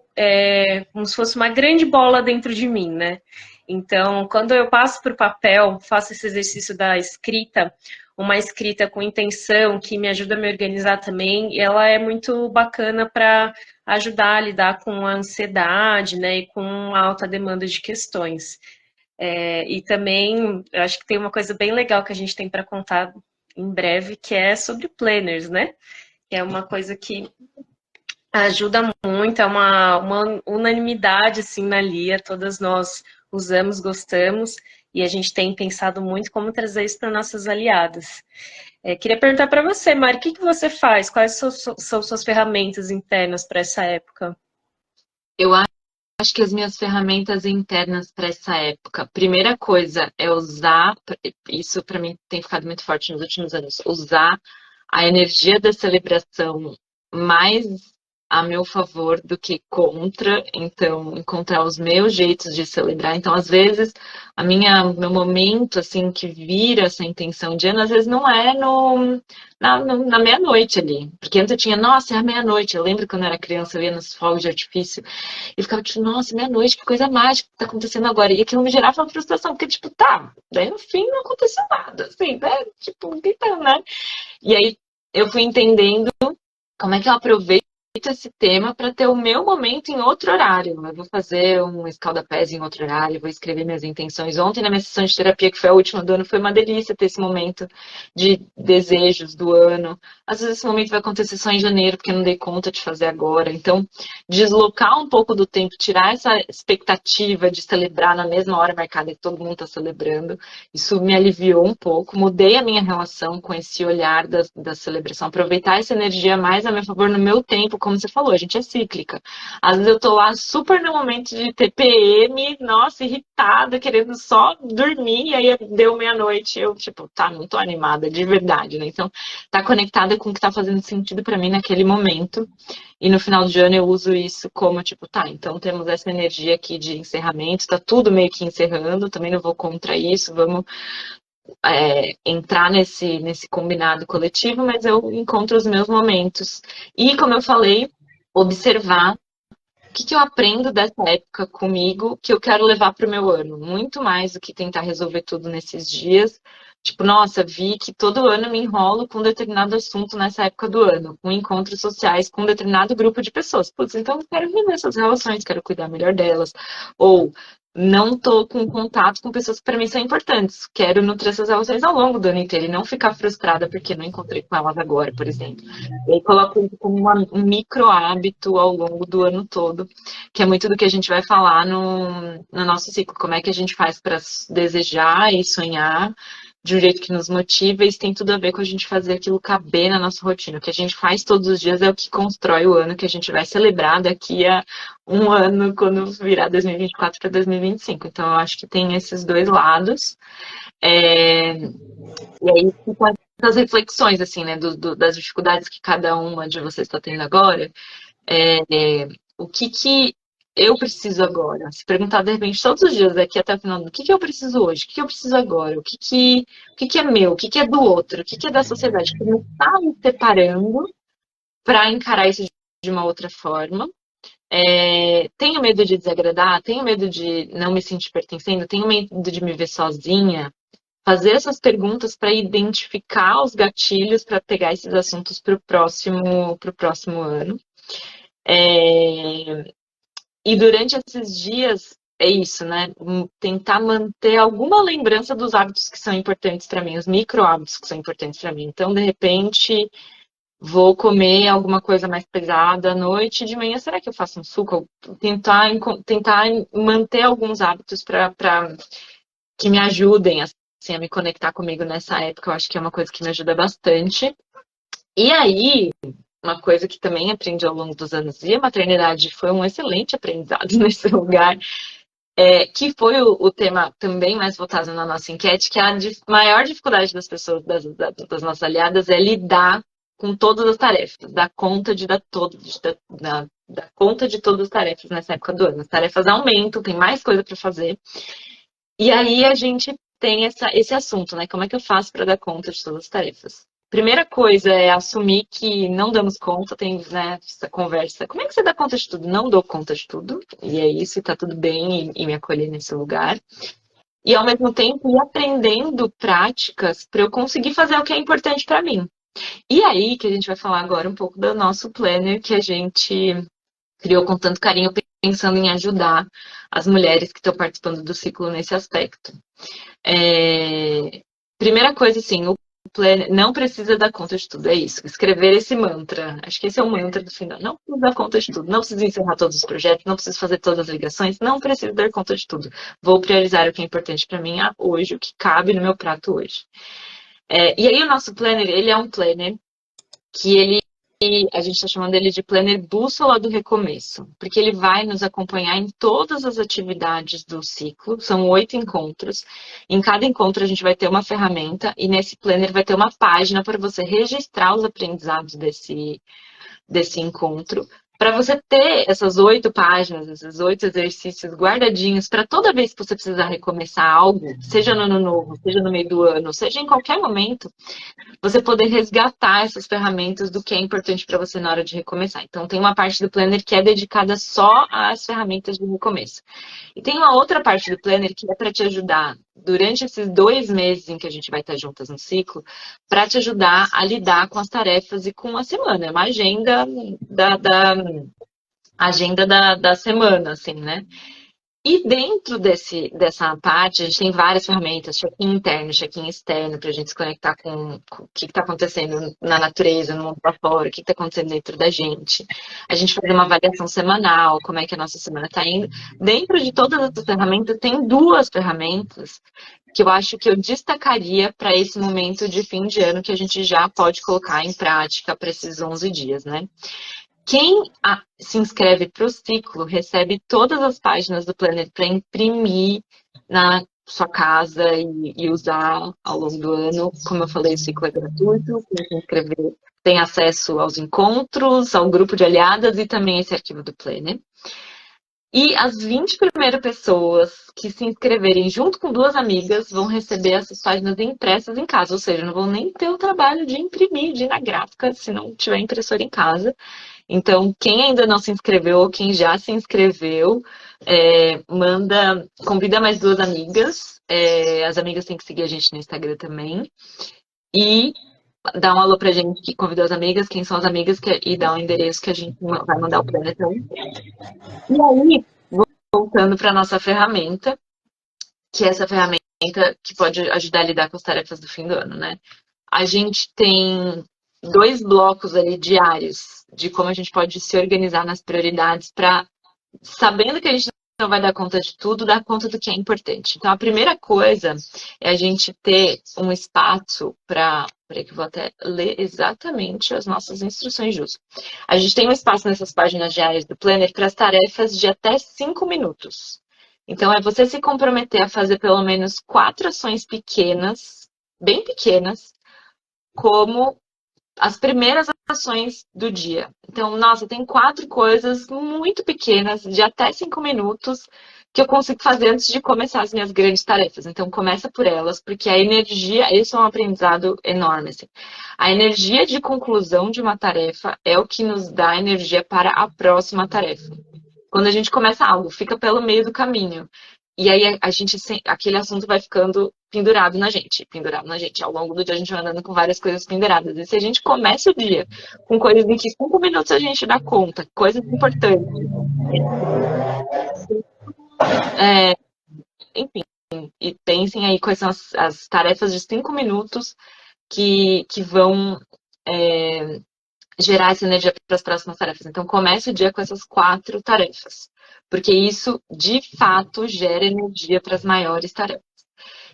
como se fosse uma grande bola dentro de mim, né? Então, quando eu passo para o papel, faço esse exercício da escrita, uma escrita com intenção, que me ajuda a me organizar também, e ela é muito bacana para ajudar a lidar com a ansiedade, né, e com a alta demanda de questões. E também, eu acho que tem uma coisa bem legal que a gente tem para contar em breve, que é sobre planners, né? Que é uma coisa que ajuda muito, é uma unanimidade, assim, na Lia, todas nós usamos, gostamos, e a gente tem pensado muito como trazer isso para nossas aliadas. Queria perguntar para você, Mari, o que você faz? Quais são suas ferramentas internas para essa época? Eu acho que as minhas ferramentas internas para essa época, primeira coisa é usar, isso para mim tem ficado muito forte nos últimos anos, usar a energia da celebração mais a meu favor do que contra, então encontrar os meus jeitos de celebrar. Então, às vezes, meu momento assim que vira essa intenção de ano, às vezes não é na meia-noite ali, porque antes eu tinha, nossa, é a meia-noite. Eu lembro quando eu era criança, eu ia nos fogos de artifício e ficava tipo, nossa, meia-noite, que coisa mágica que tá acontecendo agora. E aquilo me gerava uma frustração, porque, tipo, tá, daí no fim não aconteceu nada, assim, né? Tipo, então, né? E aí eu fui entendendo como é que eu aproveito esse tema para ter o meu momento em outro horário. Eu vou fazer um escalda-pés em outro horário, vou escrever minhas intenções. Ontem, na minha sessão de terapia, que foi a última do ano, foi uma delícia ter esse momento de desejos do ano. Às vezes esse momento vai acontecer só em janeiro, porque eu não dei conta de fazer agora. Então, deslocar um pouco do tempo, tirar essa expectativa de celebrar na mesma hora marcada que todo mundo está celebrando, isso me aliviou um pouco. Mudei a minha relação com esse olhar da celebração, aproveitar essa energia mais a meu favor no meu tempo, como você falou, a gente é cíclica. Às vezes eu tô lá super no momento de TPM, nossa, irritada, querendo só dormir, e aí deu meia-noite, eu, tipo, tá, não tô animada, de verdade, né? Então, tá conectada com o que tá fazendo sentido pra mim naquele momento. E no final do ano eu uso isso como, tipo, tá, então temos essa energia aqui de encerramento, tá tudo meio que encerrando, também não vou contra isso, vamos entrar nesse combinado coletivo, mas eu encontro os meus momentos. E, como eu falei, observar o que eu aprendo dessa época comigo que eu quero levar para o meu ano. Muito mais do que tentar resolver tudo nesses dias. Tipo, nossa, vi que todo ano me enrolo com um determinado assunto nessa época do ano, com encontros sociais com um determinado grupo de pessoas. Putz, então eu quero viver essas relações, quero cuidar melhor delas. Ou não tô com contato com pessoas que para mim são importantes. Quero nutrir essas relações ao longo do ano inteiro e não ficar frustrada porque não encontrei com elas agora, por exemplo. E aí coloco isso como um micro hábito ao longo do ano todo, que é muito do que a gente vai falar no nosso ciclo. Como é que a gente faz para desejar e sonhar de um jeito que nos motiva, e isso tem tudo a ver com a gente fazer aquilo caber na nossa rotina. O que a gente faz todos os dias é o que constrói o ano que a gente vai celebrar daqui a um ano, quando virar 2024 para 2025. Então, eu acho que tem esses dois lados. E aí, ficam essas reflexões, assim, né, das dificuldades que cada uma de vocês está tendo agora. O que eu preciso agora? Se perguntar, de repente, todos os dias, daqui até o final do ano, o que eu preciso hoje? O que eu preciso agora? O que é meu? O que é do outro? O que é da sociedade? Começar me separando para encarar isso de uma outra forma. Tenho medo de desagradar, tenho medo de não me sentir pertencendo, tenho medo de me ver sozinha. Fazer essas perguntas para identificar os gatilhos para pegar esses assuntos para o próximo ano. E durante esses dias, é isso, né? Tentar manter alguma lembrança dos hábitos que são importantes para mim, os micro hábitos que são importantes para mim. Então, de repente, vou comer alguma coisa mais pesada à noite, de manhã, será que eu faço um suco? Tentar manter alguns hábitos para que me ajudem assim, a me conectar comigo nessa época. Eu acho que é uma coisa que me ajuda bastante. E aí, uma coisa que também aprendi ao longo dos anos, e a maternidade foi um excelente aprendizado nesse lugar, que foi o tema também mais votado na nossa enquete, que a maior dificuldade das pessoas, das nossas aliadas, é lidar com todas as tarefas, dar conta de dar conta de todas as tarefas nessa época do ano. As tarefas aumentam, tem mais coisa para fazer. E aí a gente tem esse assunto, né? Como é que eu faço para dar conta de todas as tarefas? Primeira coisa é assumir que não damos conta, tem, né, essa conversa. Como é que você dá conta de tudo? Não dou conta de tudo. E é isso, e tá tudo bem, e me acolher nesse lugar. E ao mesmo tempo ir aprendendo práticas para eu conseguir fazer o que é importante para mim. E aí que a gente vai falar agora um pouco do nosso planner que a gente criou com tanto carinho, pensando em ajudar as mulheres que estão participando do ciclo nesse aspecto. Primeira coisa, assim, o planner não precisa dar conta de tudo, é isso. Escrever esse mantra, acho que esse é o mantra do final. Não precisa dar conta de tudo, não precisa encerrar todos os projetos, não precisa fazer todas as ligações, não precisa dar conta de tudo. Vou priorizar o que é importante para mim hoje, o que cabe no meu prato hoje. E aí o nosso planner, ele é um planner que a gente está chamando ele de planner bússola do recomeço, porque ele vai nos acompanhar em todas as atividades do ciclo, são 8 encontros. Em cada encontro a gente vai ter uma ferramenta e nesse planner vai ter uma página para você registrar os aprendizados desse encontro, para você ter essas 8 páginas, esses 8 exercícios guardadinhos, para toda vez que você precisar recomeçar algo, seja no ano novo, seja no meio do ano, seja em qualquer momento, você poder resgatar essas ferramentas do que é importante para você na hora de recomeçar. Então, tem uma parte do planner que é dedicada só às ferramentas de recomeço. E tem uma outra parte do planner que é para te ajudar durante esses 2 meses em que a gente vai estar juntas no ciclo, para te ajudar a lidar com as tarefas e com a semana. É uma agenda da semana, assim, né? E dentro dessa parte, a gente tem várias ferramentas, check-in interno, check-in externo, para a gente se conectar com o que está acontecendo na natureza, no mundo lá fora, o que está acontecendo dentro da gente. A gente faz uma avaliação semanal, como é que a nossa semana está indo. Dentro de todas essas ferramentas, tem 2 ferramentas que eu acho que eu destacaria para esse momento de fim de ano que a gente já pode colocar em prática para esses 11 dias, né? Quem se inscreve para o ciclo recebe todas as páginas do Planner para imprimir na sua casa e usar ao longo do ano. Como eu falei, o ciclo é gratuito. Quem se inscrever tem acesso aos encontros, ao grupo de aliadas e também esse arquivo do Planner. E as 20 primeiras pessoas que se inscreverem junto com 2 amigas vão receber essas páginas impressas em casa, ou seja, não vão nem ter o trabalho de imprimir, de ir na gráfica, se não tiver impressora em casa. Então, quem ainda não se inscreveu ou quem já se inscreveu, convida mais 2 amigas. As amigas têm que seguir a gente no Instagram também. E dá um alô pra gente que convidou as amigas, quem são as amigas, e dá o endereço que a gente vai mandar o planner também. E aí, voltando para nossa ferramenta, que é essa ferramenta que pode ajudar a lidar com as tarefas do fim do ano, né? A gente tem 2 blocos ali diários de como a gente pode se organizar nas prioridades para, sabendo que a gente não vai dar conta de tudo, dar conta do que é importante. Então, a primeira coisa é a gente ter um espaço para... Peraí que eu vou até ler exatamente as nossas instruções de uso. A gente tem um espaço nessas páginas diárias do Planner para as tarefas de até 5 minutos. Então, é você se comprometer a fazer pelo menos 4 ações pequenas, bem pequenas, como as primeiras ações do dia. Então, nossa, tem 4 coisas muito pequenas, de até 5 minutos, que eu consigo fazer antes de começar as minhas grandes tarefas. Então, começa por elas, porque a energia, esse é um aprendizado enorme, assim. A energia de conclusão de uma tarefa é o que nos dá energia para a próxima tarefa. Quando a gente começa algo, fica pelo meio do caminho. E aí aquele assunto vai ficando pendurado na gente. Ao longo do dia a gente vai andando com várias coisas penduradas. E se a gente começa o dia com coisas em que 5 minutos a gente dá conta, coisas importantes, enfim, e pensem aí quais são as tarefas de 5 minutos que vão gerar essa energia para as próximas tarefas. Então, comece o dia com essas 4 tarefas, porque isso, de fato, gera energia para as maiores tarefas.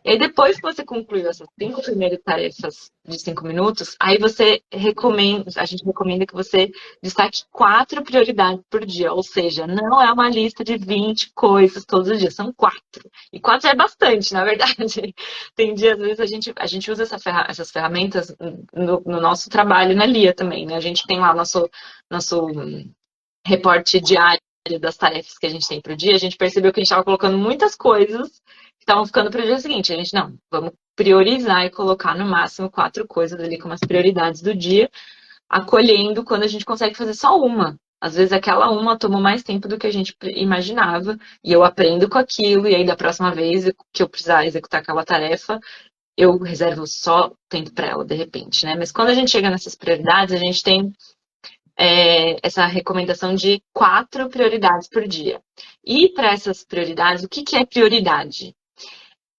E aí, depois que você concluiu essas 5 primeiras tarefas de 5 minutos, aí a gente recomenda que você destaque 4 prioridades por dia, ou seja, não é uma lista de 20 coisas todos os dias, são 4. E 4 é bastante, na verdade. Tem dias, às vezes, a gente usa essas ferramentas no nosso trabalho na Lia também, né? A gente tem lá nosso reporte diário das tarefas que a gente tem para o dia, a gente percebeu que a gente estava colocando muitas coisas que estavam ficando para o dia seguinte. A gente, não, vamos priorizar e colocar no máximo 4 coisas ali como as prioridades do dia, acolhendo quando a gente consegue fazer só uma. Às vezes aquela uma tomou mais tempo do que a gente imaginava, e eu aprendo com aquilo, e aí da próxima vez que eu precisar executar aquela tarefa, eu reservo só tempo para ela, de repente, né? Mas quando a gente chega nessas prioridades, a gente tem essa recomendação de 4 prioridades por dia. E para essas prioridades, o que é prioridade?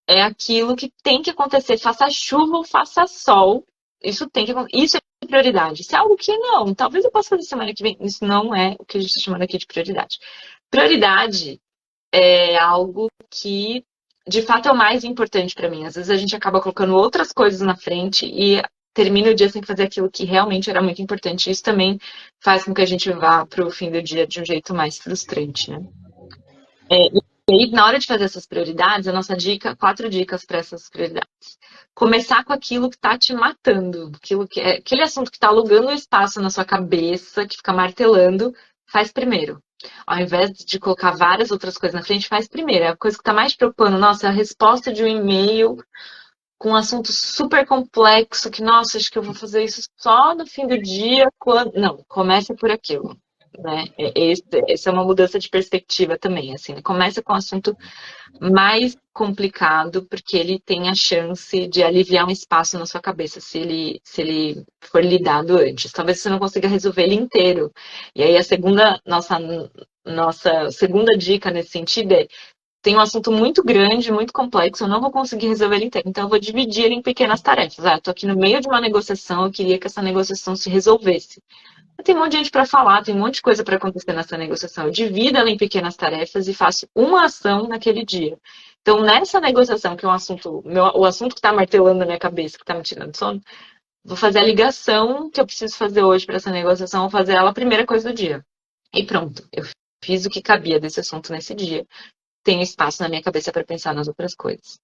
É aquilo que tem que acontecer, faça chuva ou faça sol. Isso é prioridade. Se é algo que não, talvez eu possa fazer semana que vem. Isso não é o que a gente está chamando aqui de prioridade. Prioridade é algo que, de fato, é o mais importante para mim. Às vezes a gente acaba colocando outras coisas na frente e termina o dia sem fazer aquilo que realmente era muito importante. Isso também faz com que a gente vá para o fim do dia de um jeito mais frustrante, né? E aí, na hora de fazer essas prioridades, a nossa dica, 4 dicas para essas prioridades. Começar com aquilo que está te matando, aquele assunto que está alugando espaço na sua cabeça, que fica martelando, faz primeiro. Ao invés de colocar várias outras coisas na frente, faz primeiro. É a coisa que está mais te preocupando. Nossa, é a resposta de um e-mail com um assunto super complexo, que, nossa, acho que eu vou fazer isso só no fim do dia. Não, começa por aquilo. né? Essa é uma mudança de perspectiva também, assim, né? Começa com um assunto mais complicado, porque ele tem a chance de aliviar um espaço na sua cabeça se ele for lidado antes. Talvez você não consiga resolver ele inteiro. E aí nossa segunda dica nesse sentido é: tem um assunto muito grande, muito complexo, eu não vou conseguir resolver ele inteiro. Então, eu vou dividir ele em pequenas tarefas. Eu tô aqui no meio de uma negociação, eu queria que essa negociação se resolvesse. Tem um monte de gente para falar, tem um monte de coisa para acontecer nessa negociação. Eu divido ela em pequenas tarefas e faço uma ação naquele dia. Então, nessa negociação, que é um assunto, o assunto que está martelando na minha cabeça, que está me tirando sono, vou fazer a ligação que eu preciso fazer hoje para essa negociação, vou fazer ela a primeira coisa do dia. E pronto, eu fiz o que cabia desse assunto nesse dia. Tenho espaço na minha cabeça para pensar nas outras coisas.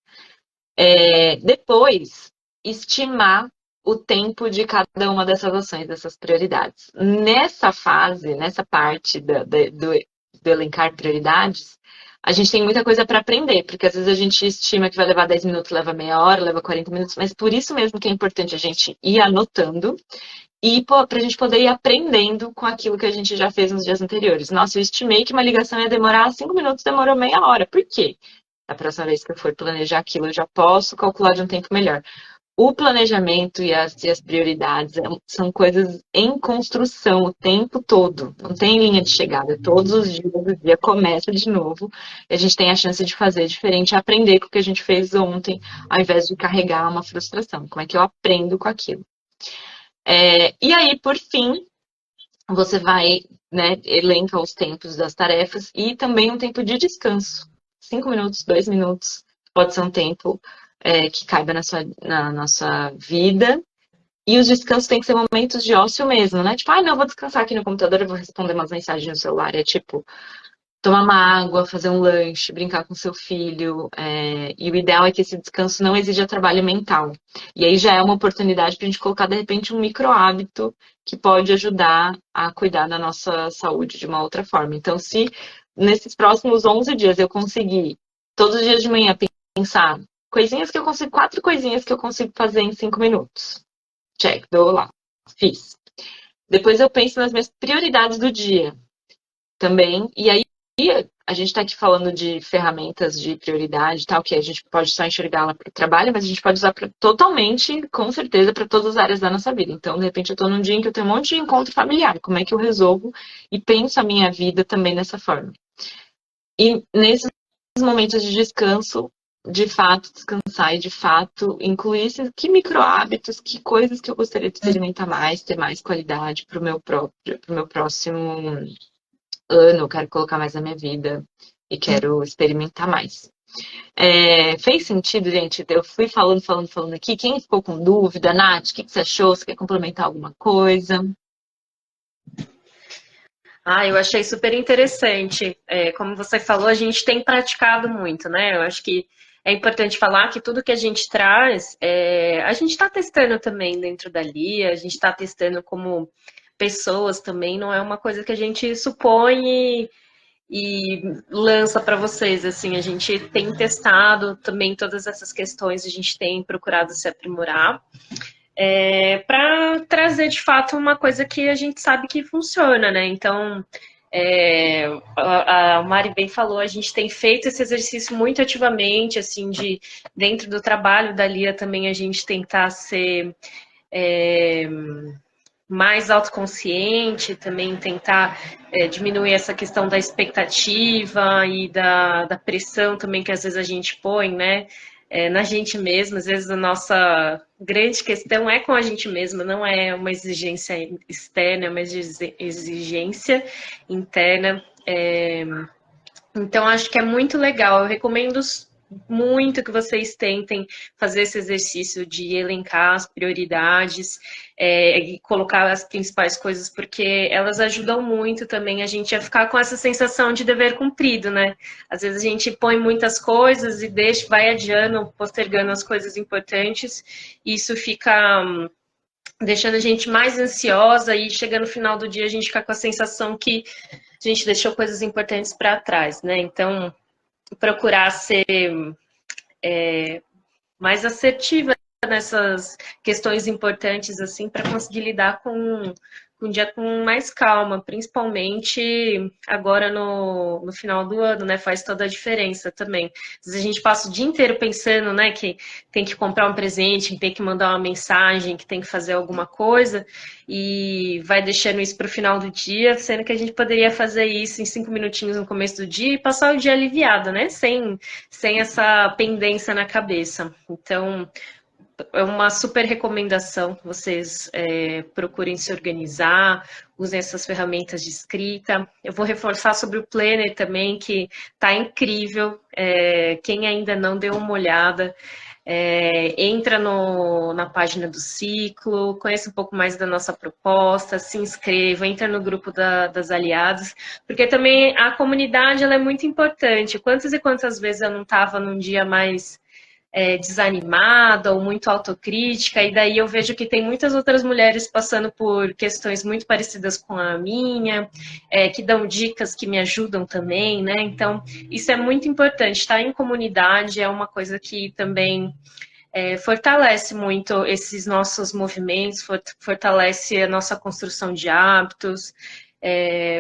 Depois, estimar o tempo de cada uma dessas ações, dessas prioridades. Nessa fase, nessa parte do elencar prioridades, a gente tem muita coisa para aprender, porque às vezes a gente estima que vai levar 10 minutos, leva meia hora, leva 40 minutos, mas por isso mesmo que é importante a gente ir anotando e para a gente poder ir aprendendo com aquilo que a gente já fez nos dias anteriores. Nossa, eu estimei que uma ligação ia demorar 5 minutos, demorou meia hora. Por quê? Da próxima vez que eu for planejar aquilo, eu já posso calcular de um tempo melhor. O planejamento e as prioridades são coisas em construção o tempo todo. Não tem linha de chegada. Todos os dias o dia começa de novo. E a gente tem a chance de fazer diferente e aprender com o que a gente fez ontem, ao invés de carregar uma frustração. Como é que eu aprendo com aquilo? E aí, por fim, você vai, né, elenca os tempos das tarefas e também um tempo de descanso. 5 minutos, 2 minutos, pode ser um tempo que caiba na nossa vida. E os descansos têm que ser momentos de ócio mesmo, né? Tipo, não, vou descansar aqui no computador, eu vou responder umas mensagens no celular. É tipo, tomar uma água, fazer um lanche, brincar com seu filho. E o ideal é que esse descanso não exija trabalho mental. E aí já é uma oportunidade para a gente colocar, de repente, um micro hábito que pode ajudar a cuidar da nossa saúde de uma outra forma. Então, se nesses próximos 11 dias eu conseguir, todos os dias de manhã, pensar coisinhas que eu consigo, 4 coisinhas que eu consigo fazer em 5 minutos. Check, dou lá, fiz. Depois eu penso nas minhas prioridades do dia também, e aí a gente está aqui falando de ferramentas de prioridade, tal, que a gente pode só enxergar lá para o trabalho, mas a gente pode usar totalmente, com certeza, para todas as áreas da nossa vida. Então, de repente, eu estou num dia em que eu tenho um monte de encontro familiar. Como é que eu resolvo e penso a minha vida também dessa forma? E nesses momentos de descanso, de fato, descansar e, de fato, incluir que micro hábitos, que coisas que eu gostaria de experimentar mais, ter mais qualidade para o meu próximo ano, eu quero colocar mais na minha vida e quero experimentar mais. Fez sentido, gente? Eu fui falando aqui. Quem ficou com dúvida? Nath, o que você achou? Você quer complementar alguma coisa? Eu achei super interessante. Como você falou, a gente tem praticado muito, né? Eu acho que é importante falar que tudo que a gente traz, a gente está testando também dentro da Lia, a gente está testando como pessoas também, não é uma coisa que a gente supõe e lança para vocês. Assim, a gente tem testado também todas essas questões, a gente tem procurado se aprimorar. Para trazer de fato uma coisa que a gente sabe que funciona, né? Então, a Mari bem falou, a gente tem feito esse exercício muito ativamente, assim, de dentro do trabalho da Lia também a gente tentar ser mais autoconsciente, também tentar diminuir essa questão da expectativa e da pressão também que às vezes a gente põe, né? Na gente mesma, às vezes a nossa grande questão é com a gente mesma, não é uma exigência externa, é uma exigência interna. Então, acho que é muito legal. Eu recomendo muito que vocês tentem fazer esse exercício de elencar as prioridades e colocar as principais coisas, porque elas ajudam muito também a gente a ficar com essa sensação de dever cumprido, né? Às vezes a gente põe muitas coisas e vai adiando, postergando as coisas importantes, e isso fica deixando a gente mais ansiosa e chega no final do dia a gente fica com a sensação que a gente deixou coisas importantes para trás, né? Então, procurar ser mais assertiva nessas questões importantes assim para conseguir lidar com o dia com mais calma, principalmente agora no final do ano, né? Faz toda a diferença também. Às vezes a gente passa o dia inteiro pensando, né, que tem que comprar um presente, que tem que mandar uma mensagem, que tem que fazer alguma coisa, e vai deixando isso para o final do dia, sendo que a gente poderia fazer isso em 5 minutinhos no começo do dia e passar o dia aliviado, né? Sem essa pendência na cabeça. Então, é uma super recomendação que vocês procurem se organizar, usem essas ferramentas de escrita. Eu vou reforçar sobre o Planner também, que está incrível. Quem ainda não deu uma olhada, entra na página do ciclo, conheça um pouco mais da nossa proposta, se inscreva, entra no grupo das aliadas, porque também a comunidade ela é muito importante. Quantas e quantas vezes eu não estava num dia mais desanimada ou muito autocrítica, e daí eu vejo que tem muitas outras mulheres passando por questões muito parecidas com a minha, que dão dicas que me ajudam também, né? Então, isso é muito importante. Estar em comunidade é uma coisa que também fortalece muito esses nossos movimentos, fortalece a nossa construção de hábitos,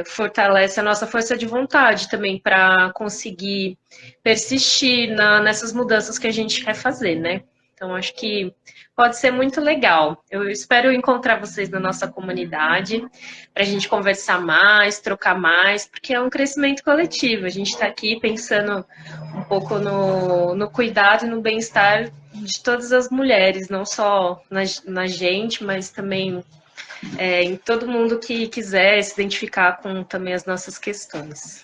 fortalece a nossa força de vontade também para conseguir persistir nessas mudanças que a gente quer fazer, né? Então, acho que pode ser muito legal. Eu espero encontrar vocês na nossa comunidade para a gente conversar mais, trocar mais, porque é um crescimento coletivo. A gente está aqui pensando um pouco no cuidado e no bem-estar de todas as mulheres, não só na gente, mas também em todo mundo que quiser se identificar com também as nossas questões.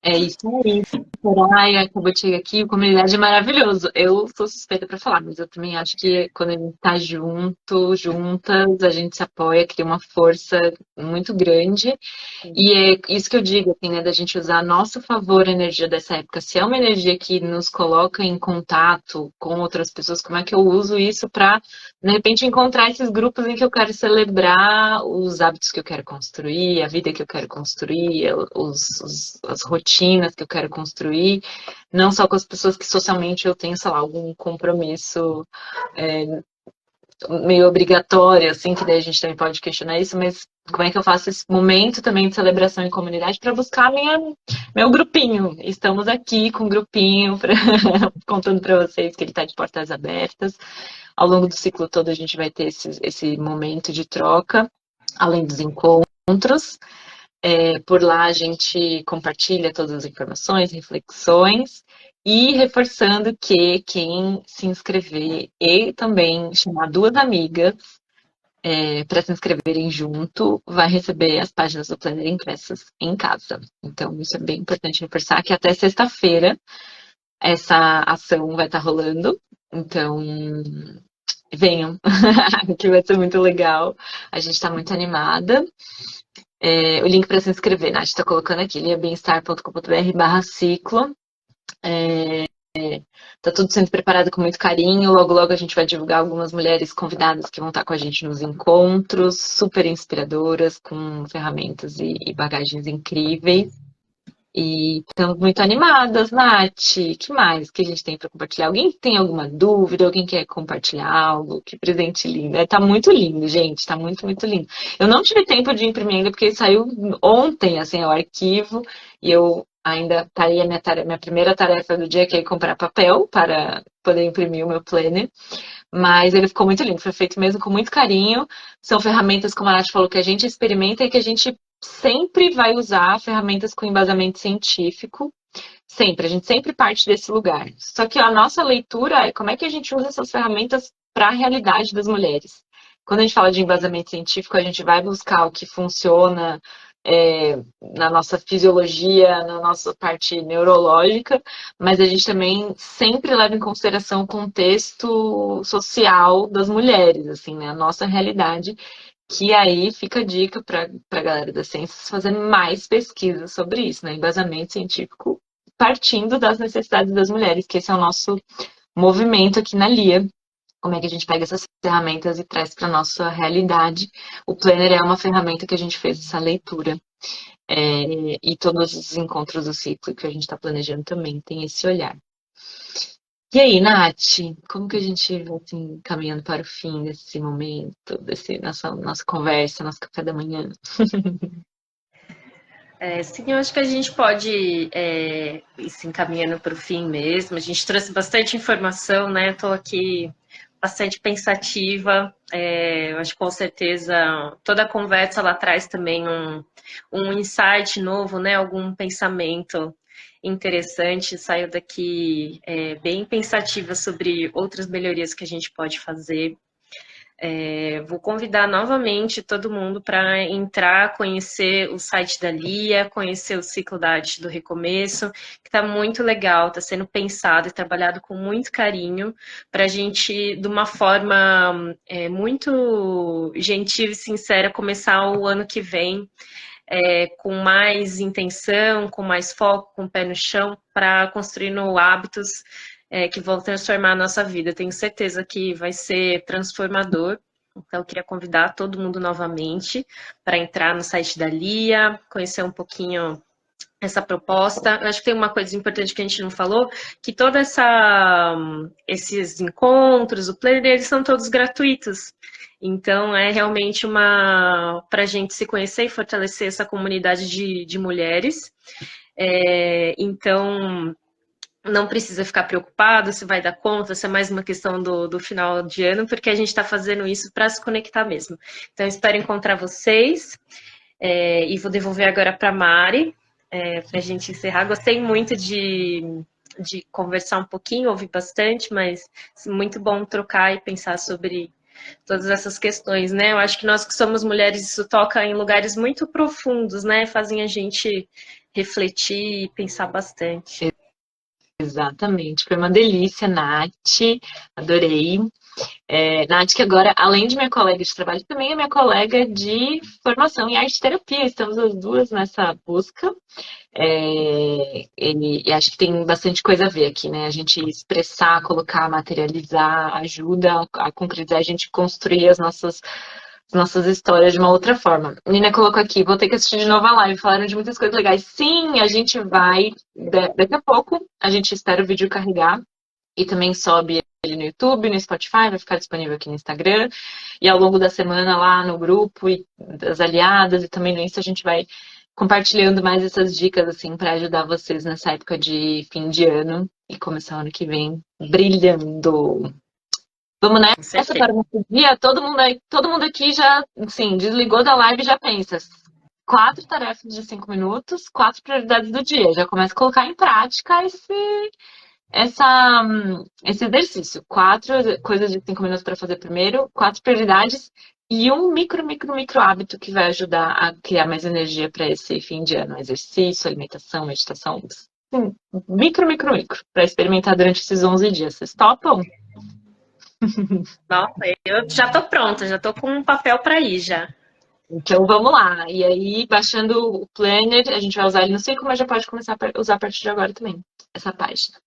É isso aí. Soraya, acabou de chegar aqui, a comunidade é maravilhoso. Eu sou suspeita para falar, mas eu também acho que quando a gente está junto, juntas, a gente se apoia, cria uma força muito grande. E é isso que eu digo, assim, né, da gente usar a nosso favor a energia dessa época. Se é uma energia que nos coloca em contato com outras pessoas, como é que eu uso isso para, de repente, encontrar esses grupos em que eu quero celebrar os hábitos que eu quero construir, a vida que eu quero construir, as rotinas que eu quero construir, não só com as pessoas que socialmente eu tenho, sei lá, algum compromisso meio obrigatório, assim, que daí a gente também pode questionar isso, mas como é que eu faço esse momento também de celebração em comunidade para buscar meu grupinho? Estamos aqui com o grupinho, contando para vocês que ele está de portas abertas. Ao longo do ciclo todo a gente vai ter esse momento de troca, além dos encontros. Por lá a gente compartilha todas as informações, reflexões, e reforçando que quem se inscrever e também chamar duas amigas para se inscreverem junto, vai receber as páginas do Planner impressas em casa. Então, isso é bem importante reforçar que até sexta-feira essa ação vai estar rolando. Então, venham, que vai ser muito legal. A gente está muito animada. O link para se inscrever, Nath, está colocando aqui, liabemestar.com.br/ciclo. Tá tudo sendo preparado com muito carinho. Logo, logo a gente vai divulgar algumas mulheres convidadas que vão estar com a gente nos encontros, super inspiradoras, com ferramentas e bagagens incríveis. E estamos muito animadas, Nath. Que mais que a gente tem para compartilhar? Alguém tem alguma dúvida? Alguém quer compartilhar algo? Que presente lindo. Tá muito lindo, gente. Tá muito, muito lindo. Eu não tive tempo de imprimir ainda, porque saiu ontem, assim, o arquivo. E eu ainda estaria minha primeira tarefa do dia, que é comprar papel para poder imprimir o meu planner. Mas ele ficou muito lindo. Foi feito mesmo com muito carinho. São ferramentas, como a Nath falou, que a gente experimenta e que a gente sempre vai usar ferramentas com embasamento científico, sempre, a gente sempre parte desse lugar. Só que a nossa leitura é como é que a gente usa essas ferramentas para a realidade das mulheres. Quando a gente fala de embasamento científico, a gente vai buscar o que funciona na nossa fisiologia, na nossa parte neurológica, mas a gente também sempre leva em consideração o contexto social das mulheres, assim, né? A nossa realidade. Que aí fica a dica para a galera das ciências fazer mais pesquisas sobre isso, né? Embasamento científico partindo das necessidades das mulheres, que esse é o nosso movimento aqui na LIA. Como é que a gente pega essas ferramentas e traz para a nossa realidade. O Planner é uma ferramenta que a gente fez essa leitura. E todos os encontros do ciclo que a gente está planejando também tem esse olhar. E aí, Nath, como que a gente vai assim, caminhando para o fim desse momento, desse nossa conversa, nosso café da manhã? Sim, eu acho que a gente pode ir se encaminhando para o fim mesmo. A gente trouxe bastante informação, né? Estou aqui bastante pensativa. Eu acho que com certeza toda a conversa lá traz também um insight novo, né? Algum pensamento interessante. Saio daqui bem pensativa sobre outras melhorias que a gente pode fazer. Vou convidar novamente todo mundo para entrar, conhecer o site da Lia, conhecer o ciclo da arte do recomeço, que está muito legal, está sendo pensado e trabalhado com muito carinho para a gente, de uma forma muito gentil e sincera, começar o ano que vem com mais intenção, com mais foco, com o pé no chão, para construir hábitos que vão transformar a nossa vida. Tenho certeza que vai ser transformador. Então, eu queria convidar todo mundo novamente para entrar no site da Lia, conhecer um pouquinho essa proposta. Eu acho que tem uma coisa importante que a gente não falou, que todos esses encontros, o planner, eles são todos gratuitos. Então, é realmente para a gente se conhecer e fortalecer essa comunidade de mulheres. Então, não precisa ficar preocupado se vai dar conta, se é mais uma questão do final de ano, porque a gente está fazendo isso para se conectar mesmo. Então, espero encontrar vocês e vou devolver agora para a Mari, para a gente encerrar. Gostei muito de conversar um pouquinho, ouvir bastante, mas muito bom trocar e pensar sobre todas essas questões, né? Eu acho que nós que somos mulheres, isso toca em lugares muito profundos, né? Fazem a gente refletir e pensar bastante. Exatamente, foi uma delícia, Nath, adorei. Nath, que agora, além de minha colega de trabalho, também é minha colega de formação em arte terapia. Estamos as duas nessa busca. E acho que tem bastante coisa a ver aqui, né? A gente expressar, colocar, materializar, ajuda a concretizar, a gente construir as nossas histórias de uma outra forma. A Nina colocou aqui, vou ter que assistir de novo a live, falaram de muitas coisas legais. Sim, a gente vai, daqui a pouco, a gente espera o vídeo carregar e também sobe ele no YouTube, no Spotify, vai ficar disponível aqui no Instagram. E ao longo da semana lá no grupo e das aliadas e também no Insta a gente vai compartilhando mais essas dicas assim para ajudar vocês nessa época de fim de ano e começar o ano que vem brilhando. Vamos nessa para o nosso dia? Todo mundo aqui já, assim, desligou da live e já pensa. 4 tarefas de 5 minutos, 4 prioridades do dia. Já começa a colocar em prática esse exercício. 4 coisas de 5 minutos para fazer primeiro, 4 prioridades e um micro hábito que vai ajudar a criar mais energia para esse fim de ano. Exercício, alimentação, meditação. Sim, micro, para experimentar durante esses 11 dias. Vocês topam? Nossa, eu já tô pronta, já tô com um papel para ir já. Então vamos lá. E aí, baixando o planner, a gente vai usar ele no ciclo, mas já pode começar a usar a partir de agora também, essa página.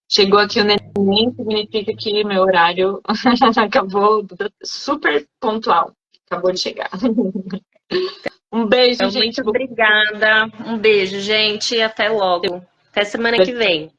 Chegou aqui o neném, significa que meu horário acabou super pontual. Acabou de chegar. Um beijo, Então, gente. muito obrigada. Um beijo, gente. Até logo. Até semana que vem.